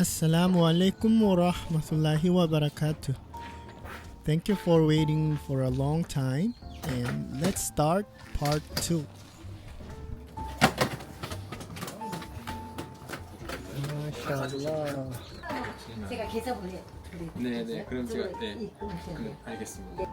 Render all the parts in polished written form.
Assalamu alaikum wa rahmatullahi wa barakatuh. Thank you for waiting for a long time, and let's start part 2. 마샬라. 제가 계산을 해. 네네. 그럼 제가 알겠습니다.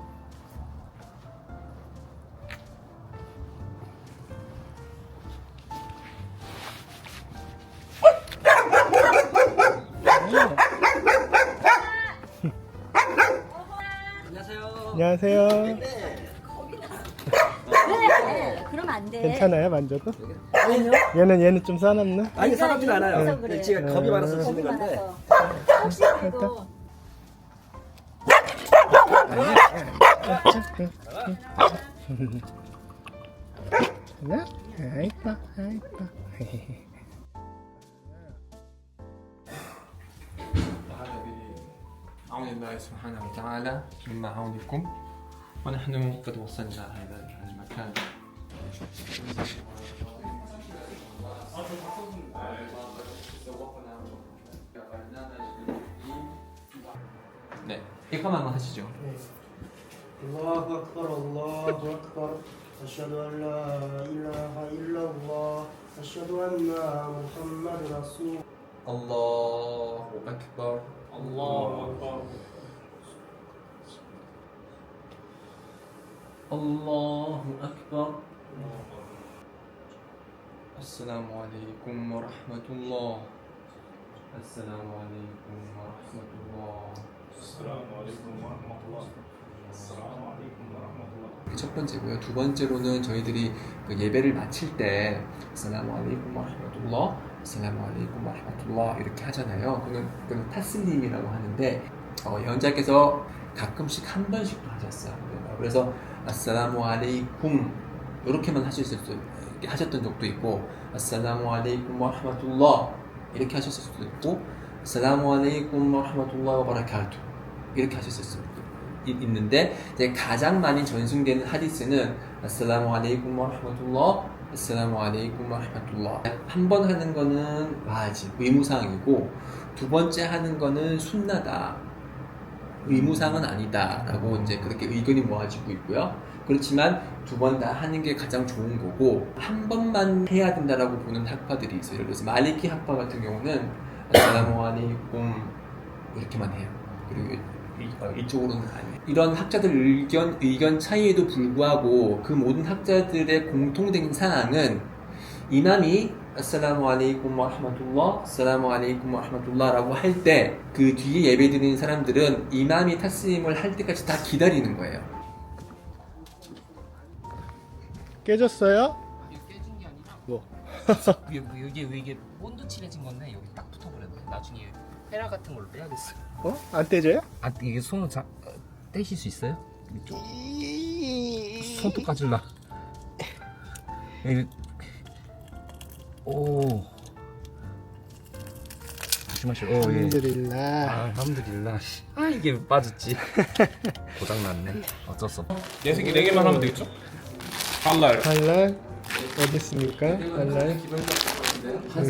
안녕하세요. 그러면 안 돼. 괜찮아요, 만져도? 아니요. 얘는 좀 싸놨나? 아니 사납진 않아요. 그래. 제가 겁이 많아서 겁이 지는 건데. 많아서. 혹시라도 네? 아이빠, 아이빠. عون الله سبحانه وتعالى مما عونكم ونحن قد وصلنا هذا المكان. 네, 이거만 하시죠. الله أكبر الله أكبر أشهد أن لا إله إلا الله أشهد أن محمد رسول الله أكبر. الله أكبر. الله أكبر. السلام عليكم ورحمة الله. السلام عليكم ورحمة الله. السلام عليكم ورحمة الله. السلام عليكم ورحمة الله. 첫 번째고요. 두 번째로는 저희들이 그 예배를 마칠 때 assalamu alaikum wa rahmatullah, assalamu alaikum wa rahmatullah 이렇게 하잖아요. 그건 타슬림이라고 하는데 연자께서 가끔씩 한 번씩도 하셨어요. 그래서 assalamu alaikum 이렇게만 하셨던 적도 있고 assalamu alaikum wa rahmatullah 이렇게 하셨을 수도 있고 assalamu alaikum wa rahmatullah wa barakatuh 이렇게 하셨을 수도 있는데 이제 가장 많이 전승되는 하디스는 assalamu alaikum wa rahmatullah, assalamu alaikum wa rahmatullah. 한 번 하는 거는 와집 의무사항이고 두 번째 하는 거는 순나다 의무사항은 아니다라고 이제 그렇게 의견이 모아지고 있고요. 그렇지만 두 번 다 하는 게 가장 좋은 거고 한 번만 해야 된다라고 보는 학파들이 있어요. 예를 들어서 말리키 학파 같은 경우는 assalamu alaikum 이렇게만 해요. 그리고 이쪽으로는 아니에요. 이런 학자들 의견 차이에도 불구하고 그 모든 학자들의 공통된 사항은 이맘이 assalamu alaikum wa rahmatullah, assalamu alaikum wa rahmatullah 라고 할 때 그 뒤에 예배 드리는 사람들은 이맘이 타스림을 할 때까지 다 기다리는 거예요. 깨졌어요? 이게 깨진 게 아니라 뭐? 이게 본드 칠해진 건데 여기 딱 붙어버렸네. 나중에 헤라 같은 걸로 빼야겠어. 안 떼져요? 아 이게 손을 떼실 수 있어요? 이쪽 손톱 까질라. 오 조심하시오. 오 예. 알함두릴라. 알함두릴라. 아 이게 빠졌지. 고장났네. 어쩔 수 없어. 네 개만 하면 되겠죠? 할랄. 할랄 어디 있습니까? 할랄 여기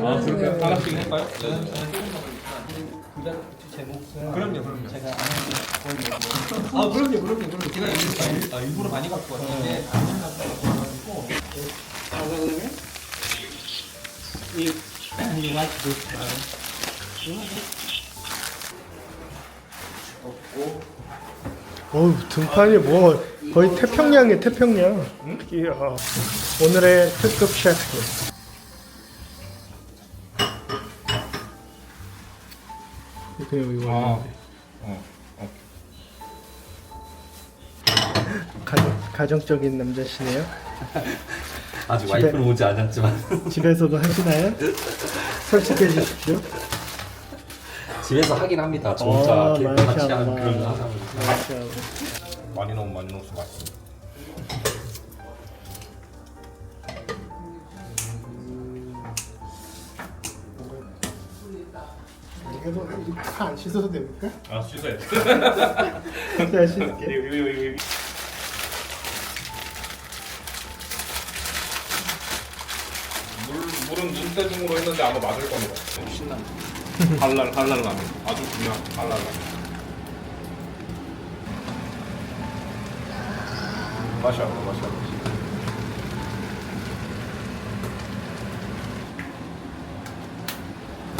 아, 그렇게 하나씩 할까요? 그럼요. 제가 그럼요. 제가 일부러 많이 갖고 왔는데 you like this 어우 등판이 뭐 거의 태평양이야 태평양. 이야. 오늘의 특급 셰프 그냥 이거 가정적인 남자시네요. 아직 집에- 와이프는 오지 않았지만 집에서도 하시나요? 솔직해 주십시오. 집에서 하긴 합니다. 저 혼자 같이 마샤알라. 하는 그런 거 하다 마샤알라. 많이 넣으면 맛있습니다. 이거 다안 씻어도 됩니까? 아, 씻어야 돼. 제가 씻을게요. 여기. 물 물은 눈대중으로 했는데 아마 맞을 겁니다. 신난. 할랄 라면. 아주 중요한 할랄 라면. 마샤.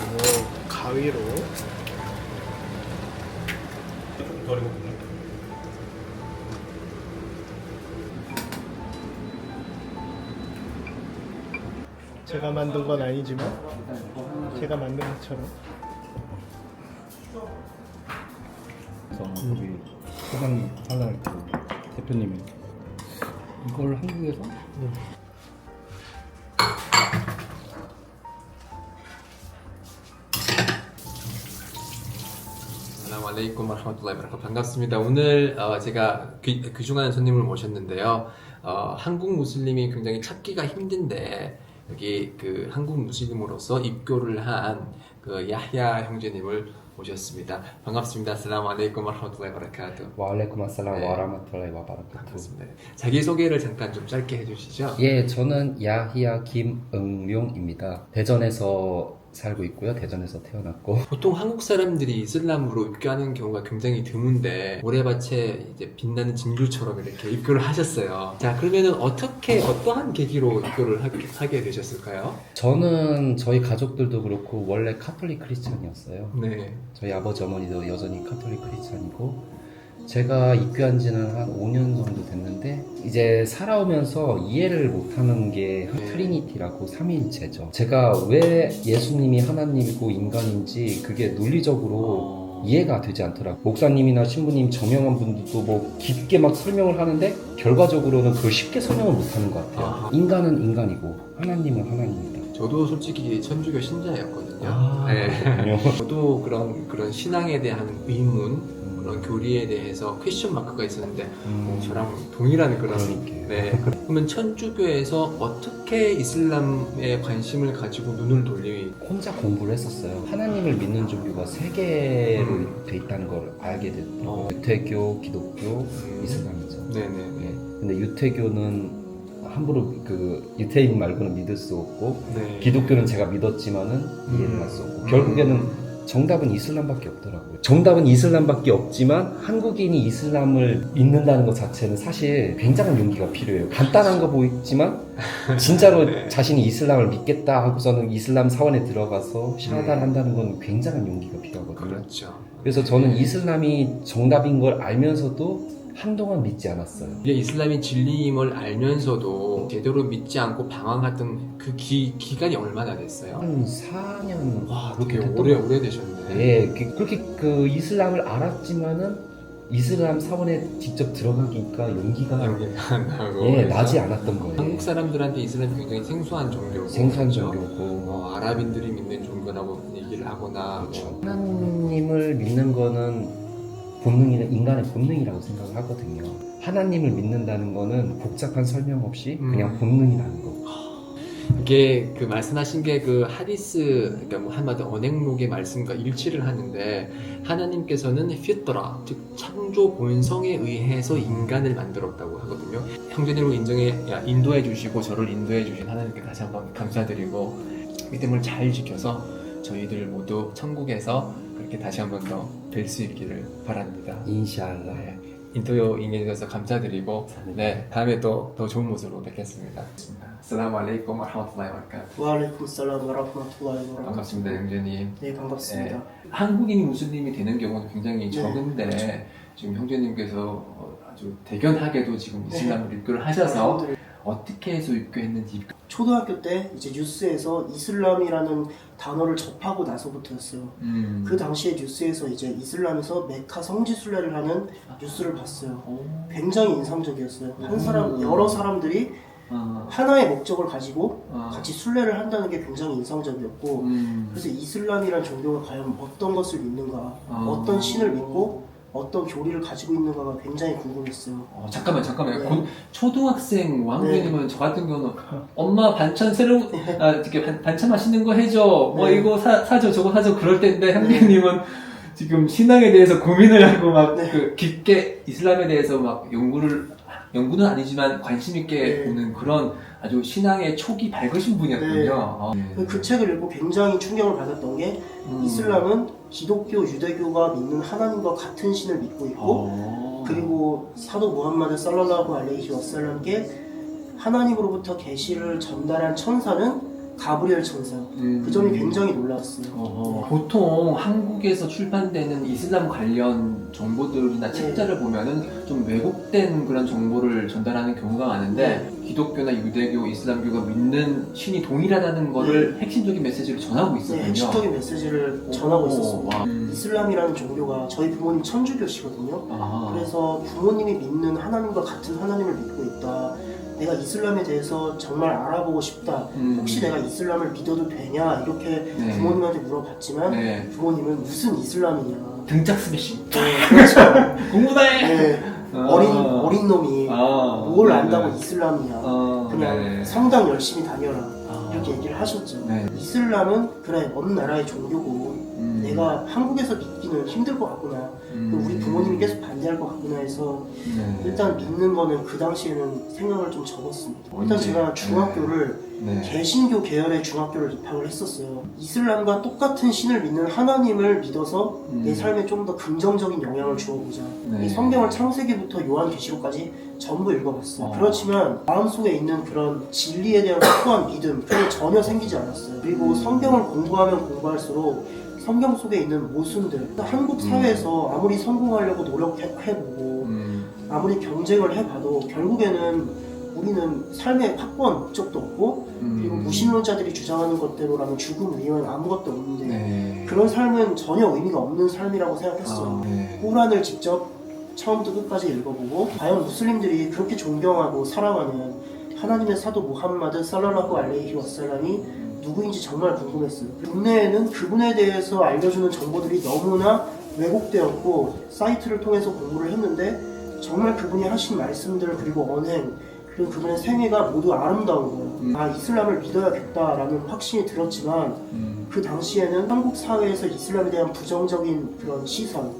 오, 가위로. 조금 덜 익었군요. 제가 만든 건 아니지만 제가 만든 것처럼. 거기 사장님 할랄 대표님이 이걸 한국에서 알라이쿰 와라흐마툴라히 와바라카투. 반갑습니다. 오늘 제가 귀중한 손님을 모셨는데요. 한국 무슬림이 굉장히 찾기가 힘든데 여기 그 한국 무슬림으로서 입교를 한 그 야흐야 형제님을 모셨습니다. 반갑습니다. 아슬라무 알레이쿰 와라흐마툴라히 와바라카투. 와알레이쿰 아살람 네. 와라마툴라히 와바라카투. 반갑습니다. 자기 소개를 잠깐 좀 짧게 해주시죠. 예, 저는 야히야 김응룡입니다. 대전에서 살고 있고요. 대전에서 태어났고. 보통 한국 사람들이 이슬람으로 입교하는 경우가 굉장히 드문데 모래밭에 이제 빛나는 진주처럼 이렇게 입교를 하셨어요. 자, 그러면은 어떠한 계기로 입교를 하게 되셨을까요? 저는 저희 가족들도 그렇고 원래 카톨릭 크리스찬이었어요. 네. 저희 아버지 어머니도 여전히 카톨릭 크리스찬이고 제가 입교한 지는 한 5년 정도 됐는데 이제 살아오면서 이해를 못하는 게 트리니티라고 삼위일체죠. 제가 왜 예수님이 하나님이고 인간인지 그게 논리적으로 이해가 되지 않더라고요. 목사님이나 신부님 저명한 분들도 뭐 깊게 막 설명을 하는데 결과적으로는 그걸 쉽게 설명을 못하는 것 같아요. 아하. 인간은 인간이고 하나님은 하나님이다. 저도 솔직히 천주교 신자였거든요. 아, 네. 그렇군요. 저도 그런 신앙에 대한 의문, 그런 교리에 대해서 퀘스천 마크가 있었는데 저랑 동일한 그런. 그러니까요. 네. 그러면 천주교에서 어떻게 이슬람에 관심을 가지고 눈을 돌리? 혼자 공부를 했었어요. 하나님을 믿는 종교가 3개로 돼 있다는 걸 알게 됐더라고요. 유태교, 기독교, 이슬람이죠. 네네. 네. 근데 유태교는 함부로 그 유태인 말고는 믿을 수 없고 네. 기독교는 제가 믿었지만은 이해를 할 수 없고 결국에는 정답은 이슬람밖에 없더라고요. 정답은 이슬람밖에 없지만 한국인이 이슬람을 믿는다는 것 자체는 사실 굉장한 용기가 필요해요. 간단한 거 보이지만 진짜로 자신이 이슬람을 믿겠다 하고서는 이슬람 사원에 들어가서 샤하다를 한다는 건 굉장한 용기가 필요하거든요. 그렇죠. 그래서 저는 이슬람이 정답인 걸 알면서도 한동안 믿지 않았어요. 이게 이슬람이 진리임을 알면서도 제대로 믿지 않고 방황했던 그 기간이 얼마나 됐어요? 한 4년 와, 그렇게 되게 됐던 오래 되셨네. 네, 그렇게 그 이슬람을 알았지만은 이슬람 사원에 직접 들어가기가 용기가 용기가 안 나고. 예, 그래서 나지 않았던 거예요. 한국 사람들한테 이슬람이 굉장히 생소한 종교고, 생소한 그렇죠? 종교고 아랍인들이 믿는 종교라고 얘기를 하거나 그렇죠. 하나님을 믿는 거는 본능이나 인간의 본능이라고 생각을 하거든요. 하나님을 믿는다는 거는 복잡한 설명 없이 그냥 본능이라는 거. 이게 그 말씀하신 게 그 하디스, 그러니까 뭐 한마디로 언행록의 말씀과 일치를 하는데 하나님께서는 피트라, 즉 창조 본성에 의해서 인간을 만들었다고 하거든요. 형제님을 인도해 주시고 저를 인도해 주신 하나님께 다시 한번 감사드리고 믿음을 잘 지켜서 저희들 모두 천국에서 그렇게 다시 한번 더 뵐 수 있기를 바랍니다. 인샬라. 네, 인터뷰 응해주셔서 감사드리고 네, 다음에 또 더 좋은 모습으로 뵙겠습니다. 아슬라무 알레이쿰 와라흐마툴라히 와바라카투. 와알레이쿰 살람 와라흐마툴라히 와바라카투. 반갑습니다, 형제님. 네, 반갑습니다. 네, 한국인이 무슬림이 되는 경우는 굉장히 적은데 지금 형제님께서 아주 대견하게도 지금 이슬람을 입교를 하셔서 어떻게 해서 입교했는지. 초등학교 때 이제 뉴스에서 이슬람이라는 단어를 접하고 나서부터였어요. 그 당시에 뉴스에서 이제 이슬람에서 메카 성지 순례를 하는 뉴스를 봤어요. 굉장히 인상적이었어요. 여러 사람들이 하나의 목적을 가지고 같이 순례를 한다는 게 굉장히 인상적이었고, 그래서 이슬람이란 종교가 과연 어떤 것을 믿는가, 어떤 신을 믿고 어떤 교리를 가지고 있는가가 굉장히 궁금했어요. 잠깐만요. 네. 초등학생 5학년이면 저 같은 경우는 엄마 반찬 이렇게 반찬 맛있는 거 해줘. 뭐 네. 이거 사줘, 저거 사줘. 그럴 때인데 형제님은 지금 신앙에 대해서 고민을 하고 막 네. 그 깊게 이슬람에 대해서 막 연구를 연구는 아니지만 관심 있게 네. 보는 그런 아주 신앙의 촉이 밝으신 분이었군요. 네. 그 책을 읽고 굉장히 충격을 받았던 게 이슬람은 기독교, 유대교가 믿는 하나님과 같은 신을 믿고 있고 그리고 사도 무함마드 살랄라후 알레이히 와살람께 하나님으로부터 계시를 전달한 천사는 가브리엘 천사. 그 점이 굉장히 놀라웠어요. 보통 한국에서 출판되는 이슬람 관련 정보들이나 책자를 보면은 좀 왜곡된 그런 정보를 전달하는 경우가 많은데 기독교나 유대교, 이슬람교가 믿는 신이 동일하다는 거를 핵심적인 메시지를 전하고 있었군요. 네, 핵심적인 메시지를 전하고 있었습니다. 이슬람이라는 종교가 저희 부모님 천주교시거든요. 그래서 부모님이 믿는 하나님과 같은 하나님을 믿고 있다. 내가 이슬람에 대해서 정말 알아보고 싶다. 혹시 내가 이슬람을 믿어도 되냐? 이렇게 부모님한테 물어봤지만 부모님은 무슨 이슬람이냐. 등짝 스매싱. 그렇죠. 공부다 해. 네. 어린 놈이 뭘 안다고 이슬람이냐. 그냥 성당 열심히 다녀라. 이렇게 얘기를 하셨죠. 이슬람은 그래 어느 나라의 종교고 내가 한국에서 믿기는 힘들 것 같구나. 우리 부모님이 계속 반대할 것 같구나 해서 일단 믿는 거는 그 당시에는 생각을 좀 접었습니다. 일단 제가 중학교를 개신교 계열의 중학교를 입학을 했었어요. 이슬람과 똑같은 신을 믿는 하나님을 믿어서 내 삶에 좀 더 긍정적인 영향을 주어보자. 이 성경을 창세기부터 요한계시록까지 전부 읽어봤어요. 그렇지만 마음속에 있는 그런 진리에 대한 확고한 믿음 그게 전혀 생기지 않았어요. 그리고 성경을 공부하면 공부할수록 성경 속에 있는 모순들, 한국 사회에서 아무리 성공하려고 노력해보고 아무리 경쟁을 해봐도 결국에는 우리는 삶에 확고한 목적도 없고 그리고 무신론자들이 주장하는 것대로라면 죽음 이후엔 아무것도 없는데 그런 삶은 전혀 의미가 없는 삶이라고 생각했어요. 꾸란을 직접 처음부터 끝까지 읽어보고 과연 무슬림들이 그렇게 존경하고 사랑하는 하나님의 사도 무함마드 살랄라후 알레이히 와살람이 누구인지 정말 궁금했어요. 국내에는 그분에 대해서 알려주는 정보들이 너무나 왜곡되었고 사이트를 통해서 공부를 했는데 정말 그분이 하신 말씀들 그리고 언행 그리고 그분의 생애가 모두 아름다운 거예요. 아 이슬람을 믿어야겠다라는 확신이 들었지만 그 당시에는 한국 사회에서 이슬람에 대한 부정적인 그런 시선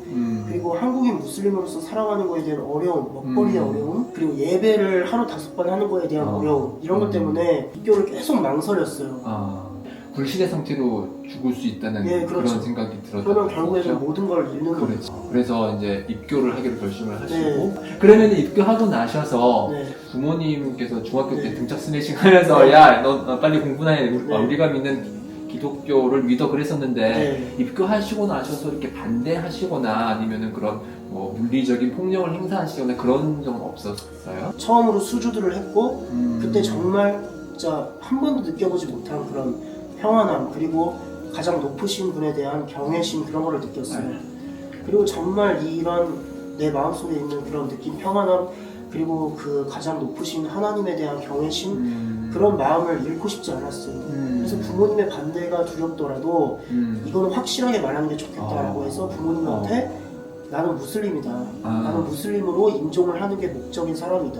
그리고 한국인 무슬림으로서 살아가는 거에 대한 어려움, 먹거리의 어려움 그리고 예배를 하루 5번 하는 거에 대한 어려움 이런 것 때문에 입교를 계속 망설였어요. 불신의 상태로 죽을 수 있다는 그렇죠. 그런 생각이 들었죠. 그러면 결국에는 모든 걸 잃는 거죠. 그래서 이제 입교를 하기로 결심을 하시고 그러면 입교하고 나셔서 부모님께서 중학교 때 등짝 스매싱 하면서 야 너 빨리 공부나 해 우리가 믿는 기독교를 믿어 그랬었는데 입교하시고 나셔서 이렇게 반대하시거나 아니면은 그런 뭐 물리적인 폭력을 행사하시거나 그런 적은 없었어요? 처음으로 수주들을 했고 그때 정말 진짜 한 번도 느껴보지 못한 그런 평안함 그리고 가장 높으신 분에 대한 경외심 그런 거를 느꼈어요. 그리고 정말 이런 내 마음속에 있는 그런 느낌 평안함 그리고 그 가장 높으신 하나님에 대한 경외심 그런 마음을 잃고 싶지 않았어요. 그래서 부모님의 반대가 두렵더라도 이거는 확실하게 말하는 게 좋겠다라고 해서 부모님한테 나는 무슬림이다. 나는 무슬림으로 인종을 하는 게 목적인 사람이다.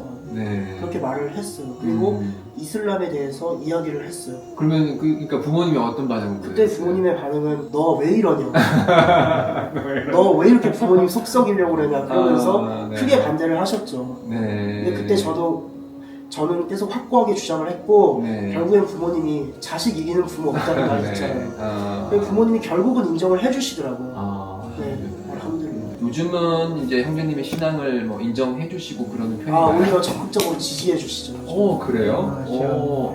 그렇게 말을 했어요. 그리고 이슬람에 대해서 이야기를 했어요. 그러면 그러니까 부모님이 어떤 반응을 그때 부모님의 반응은 너 왜 이러냐? 너 왜 이렇게 부모님 속 썩이려고 그러냐? 그러면서 크게 반대를 하셨죠. 근데 그때 저는 계속 확고하게 주장을 했고 결국엔 부모님이 자식 이기는 부모 없다는 말 있잖아요. 부모님이 결국은 인정을 해주시더라고요. 알함드릴라. 요즘은 이제 형제님의 신앙을 뭐 인정해주시고 그러는 편인가요? 오히려 적극적으로 지지해주시죠. 그래요?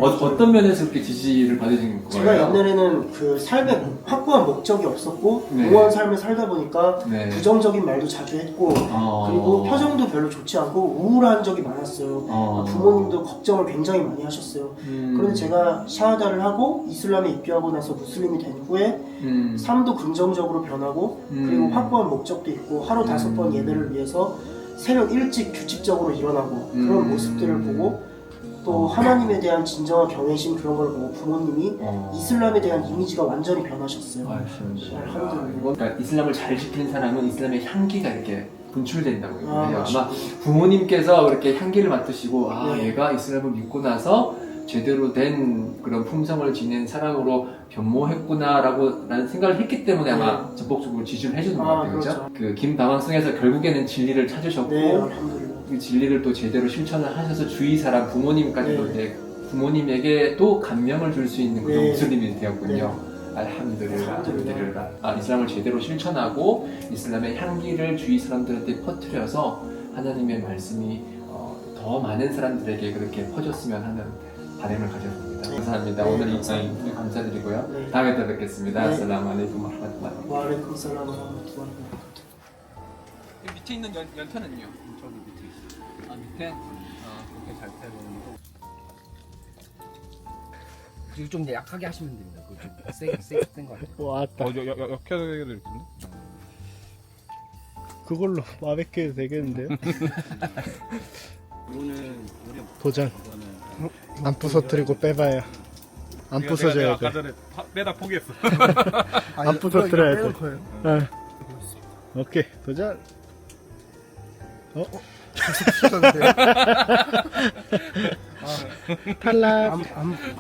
어떤 면에서 그렇게 지지를 받으신 거예요? 제가 옛날에는 그 삶에 확고한 목적이 없었고 공허한 삶을 살다 보니까 부정적인 말도 자주 했고 그리고 표정도 별로 좋지 않고 우울한 적이 많았어요. 부모님도 걱정을 굉장히 많이 하셨어요. 그런데 제가 샤하다를 하고 이슬람에 입교하고 나서 무슬림이 된 후에 삶도 긍정적으로 변하고 그리고 확고한 목적도 있고 하루 5번 예배를 위해서 새벽 일찍 규칙적으로 일어나고 그런 모습들을 보고 또 하나님에 대한 진정한 경외심 그런 걸 보고 부모님이 이슬람에 대한 이미지가 완전히 변하셨어요. 그러니까 이슬람을 잘 지키는 사람은 이슬람의 향기가 이렇게 분출된다고 해요. 아마 부모님께서 그렇게 향기를 맡으시고 얘가 이슬람을 믿고 나서 제대로 된 그런 품성을 지닌 사람으로 변모했구나라고 라는 생각을 했기 때문에 아마 전폭적으로 지지를 해주는 것 같아요. 그렇죠? 그 김방황성에서 결국에는 진리를 찾으셨고 네, 알함두릴라. 그 진리를 또 제대로 실천을 하셔서 주위 사람 부모님까지도 이제 부모님에게도 감명을 줄 수 있는 그런 네. 무슬림이 되었군요. 알함두릴라, 알함두릴라. 이슬람을 제대로 실천하고 이슬람의 향기를 주위 사람들한테 퍼뜨려서 하나님의 말씀이 더 많은 사람들에게 그렇게 퍼졌으면 하는 바람을 가져봅니다. 감사합니다. 오늘 이 인터뷰 감사드리고요. 네. 다음에 또 뵙겠습니다. 네. 아슬라무 알레이쿰 와라흐마툴라히. 와알aikum 사람 와rahmatullahi wabarakatuh. 밑에 있는 연탄은요? 저기 밑에 있어요. 아 밑에? 그렇게 잘 태우는 거. 그리고 좀 약하게 하시면 됩니다. 그거 좀 세게 센 거 같아요. 왔다. 역해도 될 텐데. 그걸로 바베큐 되겠는데요? 이거는 도전. 안 부서뜨리고 빼봐야. 안 부서져야 돼. 아까 전에 빼다 포기했어. 안 부서뜨려야 돼. 네. 오케이, 도전. 탈락.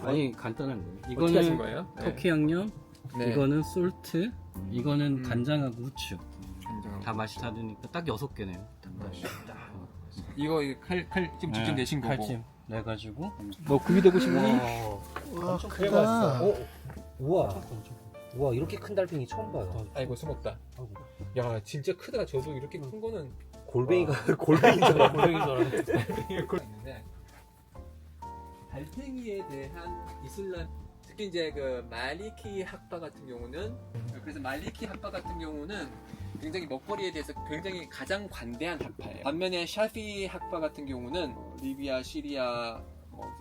아니 간단한 거예요. 어떻게 하신 이거는 거예요? 터키 양념, 네. 이거는 솔트, 이거는 간장하고 후추. 간장. 다 맛이 다르니까 딱 6개네요. 이거 칼 지금 직접 내신 거고. 칼집 내가지고. 뭐 구이되고 싶니? 와, 크다. 우와. 우와 이렇게 큰 달팽이 처음 봐요. 아이고 수고다. 야 진짜 크다. 저도 이렇게 큰 거는 골뱅이가 골뱅이잖아. 있는데 달팽이에 대한 이슬람 특히 이제 그 말리키 학파 같은 경우는 그래서 말리키 학파 같은 경우는 굉장히 먹거리에 대해서 굉장히 가장 관대한 학파예요. 반면에 샤피 학파 같은 경우는 리비아, 시리아,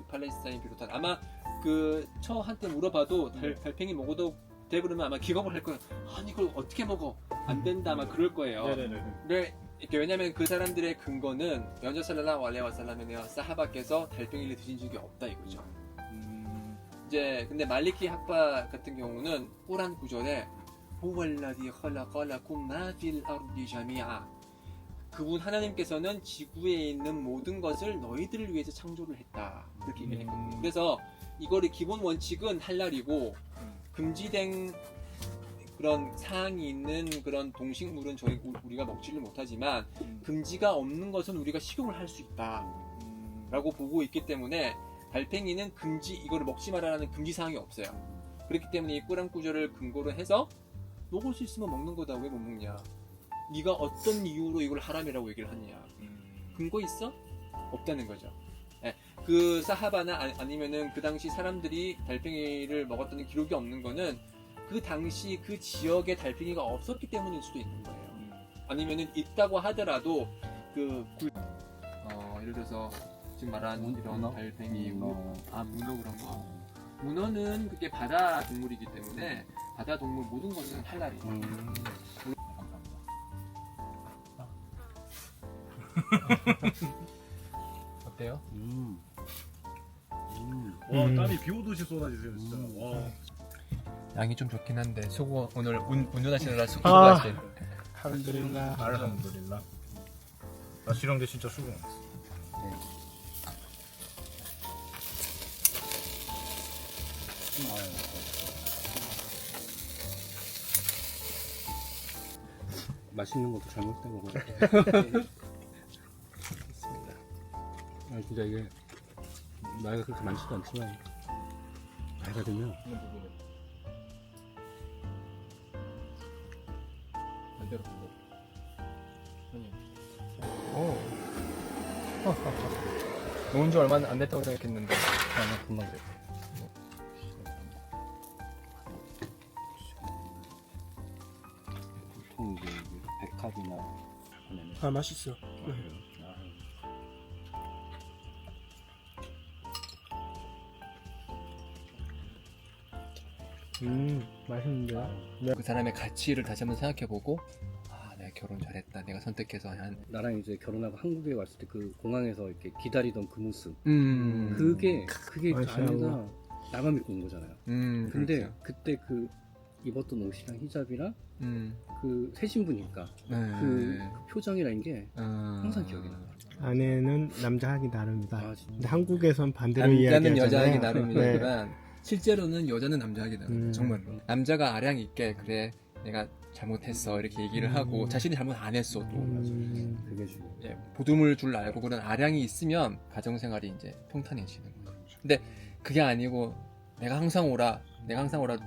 팔레스타인 비롯한 아마 그 처한테 물어봐도 달팽이 먹어도 돼 그러면 아마 기겁을 할 거예요. 아니 이걸 어떻게 먹어? 안 된다 아마 그럴 거예요. 근데 이렇게 왜냐면 그 사람들의 근거는 연저 살랄라hu 알레이히 와살람의 사하바께서 달팽이를 드신 적이 없다 이거죠. 이제 근데 말리키 학파 같은 경우는 꾸란 구절에 후왈라디 컬라qa lakum 마 필 아르디 자미아 그분 하나님께서는 지구에 있는 모든 것을 너희들을 위해서 창조를 했다 이렇게 얘기했거든요. 그래서 이거를 기본 원칙은 할랄이고 금지된 그런 사항이 있는 그런 동식물은 우리가 먹지를 못하지만 금지가 없는 것은 우리가 식용을 할 수 있다라고 보고 있기 때문에 달팽이는 이거를 먹지 말아라는 금지 사항이 없어요. 그렇기 때문에 이 꾸란 구절을 근거로 해서 먹을 수 있으면 먹는 거다 왜 못 먹냐? 네가 어떤 이유로 이걸 하람이라고 얘기를 하느냐? 근거 있어? 없다는 거죠. 네, 그 사하바나 아니면은 그 당시 사람들이 달팽이를 먹었다는 기록이 없는 거는 그 당시 그 지역에 달팽이가 없었기 때문일 수도 있는 거예요. 아니면은 있다고 하더라도 예를 들어서 지금 말한 이런 달팽이, 문어 그런 거. 문어는 그게 바다 동물이기 때문에 바다 동물 모든 것은 할랄이에요. 어때요? 와 땀이 비 오듯이 쏟아지세요 진짜. 와. 양이 좀 좋긴 한데 오늘 운전하시느라 수고 아. 많으세요. 알함두릴라. 알함두릴라. 나 실형제 진짜 수고 많았어. 맛있는 것도 잘 먹다 먹어. 아 진짜 이게 나이가 그렇게 많지도 않지만 나이가 들면 반대로 보고. 놓은 지 얼마 안 됐다고 생각했는데. 아마 금방 돼. 보통 이제 백합이나 하면 아 맛있어. 맛있는데요? 그 사람의 가치를 다시 한번 생각해보고 내가 결혼 잘했다. 내가 선택해서 한. 나랑 이제 결혼하고 한국에 왔을 때 그 공항에서 이렇게 기다리던 그 모습 그게 마샤 안에다 나만 믿고 온 거잖아요. 근데 그렇죠. 그때 그 입었던 옷이랑 히잡이랑 음. 그 새 신부니까 네. 그 표정이라는 게 항상 기억이 나요. 아내는 남자 하기 나름이다. 아, 진짜. 근데 한국에선 반대로 남자는 이야기하잖아요. 여자 하기 네. 나름이지만 실제로는 여자는 남자 하기 나름. 음. 정말로. 남자가 아량 있게 그래 내가 잘못했어 이렇게 얘기를 하고 자신이 잘못 안 했어도 그게 중요해요. 예, 보듬을 줄 알고 그런 아량이 있으면 가정생활이 이제 평탄해지는 거예요. 근데 그게 아니고 내가 항상 오라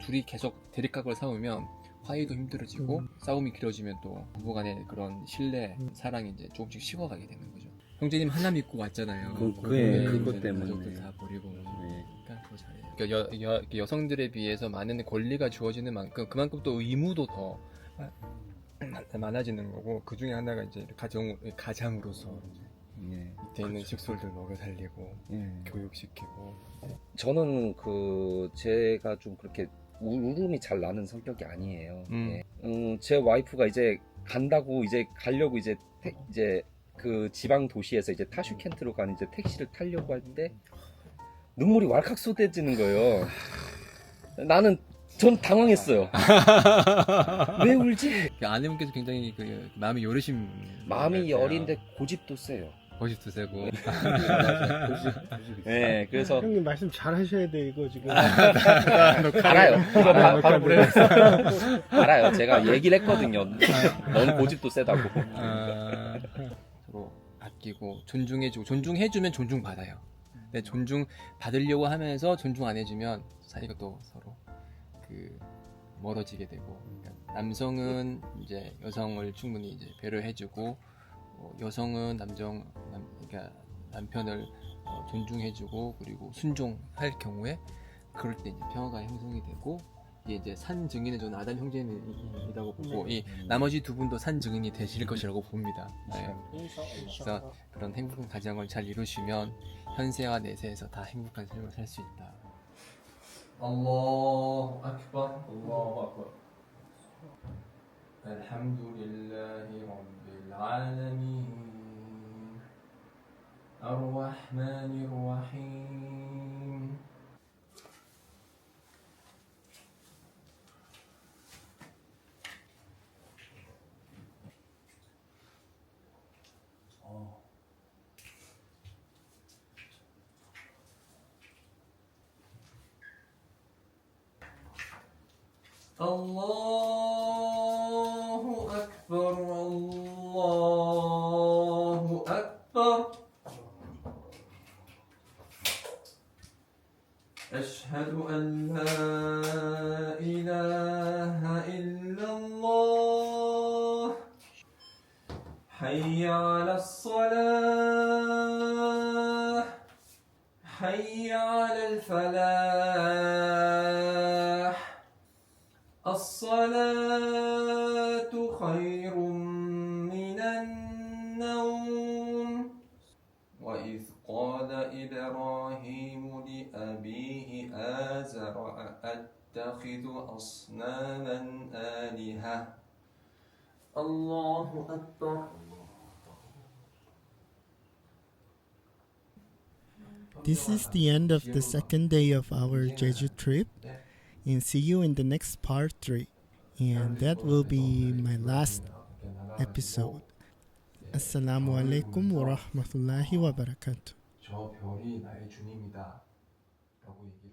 둘이 계속 대립각을 세우면 화해도 힘들어지고 싸움이 길어지면 또 부부간의 그런 신뢰, 사랑이 이제 조금씩 식어가게 되는 거죠. 형제님 하나 믿고 왔잖아요. 그것 이제 때문에. 가족들 다 버리고. 네. 그러니까 더 잘해요. 그러니까 여성들에 비해서 많은 권리가 주어지는 만큼 그만큼 또 의무도 더 많아지는 거고 그 중에 하나가 이제 가장으로서 예. 밑에 있는 식솔들 먹여 살리고 예. 교육시키고. 저는 제가 좀 그렇게 울음이 잘 나는 성격이 아니에요. 예. 제 와이프가 이제 간다고 이제 가려고 이제 그 지방 도시에서 이제 타슈켄트로 가는 이제 택시를 타려고 할 때 눈물이 왈칵 쏟아지는 거예요. 전 당황했어요. 왜 울지? 아내분께서 굉장히 그 마음이 여리신 마음이 여린데 고집도 세요. 거짓도 세고. 네, 그래서 형님 말씀 잘 하셔야 돼 이거 지금. 알아요. 이거 바로 보내면서 알아요. 제가 얘기를 했거든요. 넌 고집도 세다고. 서로 아끼고 존중해주고 존중해주면 존중받아요. 근데 존중 받으려고 하면서 존중 안 해주면 사이가 또 서로 그 멀어지게 되고. 그러니까 남성은 이제 여성을 충분히 이제 배려해주고 여성은 그러니까 남편을 존중해주고 그리고 순종할 경우에 그럴 때 이제 평화가 형성이 되고 이게 이제 산 증인은 저는 아담 형제이라고 보고 이 나머지 두 분도 산 증인이 되실 것이라고 봅니다. 네. 그래서 그런 행복한 가정을 잘 이루시면 현세와 내세에서 다 행복한 삶을 살 수 있다. 알라후 악bar, 알라후 악bar. 알함두리llahi rabbil alamin. الرحمن الرحيم. الله أكبر الله أكبر أشهد أن لا إله إلا الله حي على الصلاة حي على الفلاح الصلاة خير من النوم وإذ قال إبراهيم لأبيه آزر أأتخذ أصناما آلهة الله أكبر. This is the end of the second day of our Jeju trip, and see you in the next part 3, and that will be my last episode. Assalamu alaikum wa rahmatullahi wa barakatuh. 저 별이 나의 주님이다 라고 얘기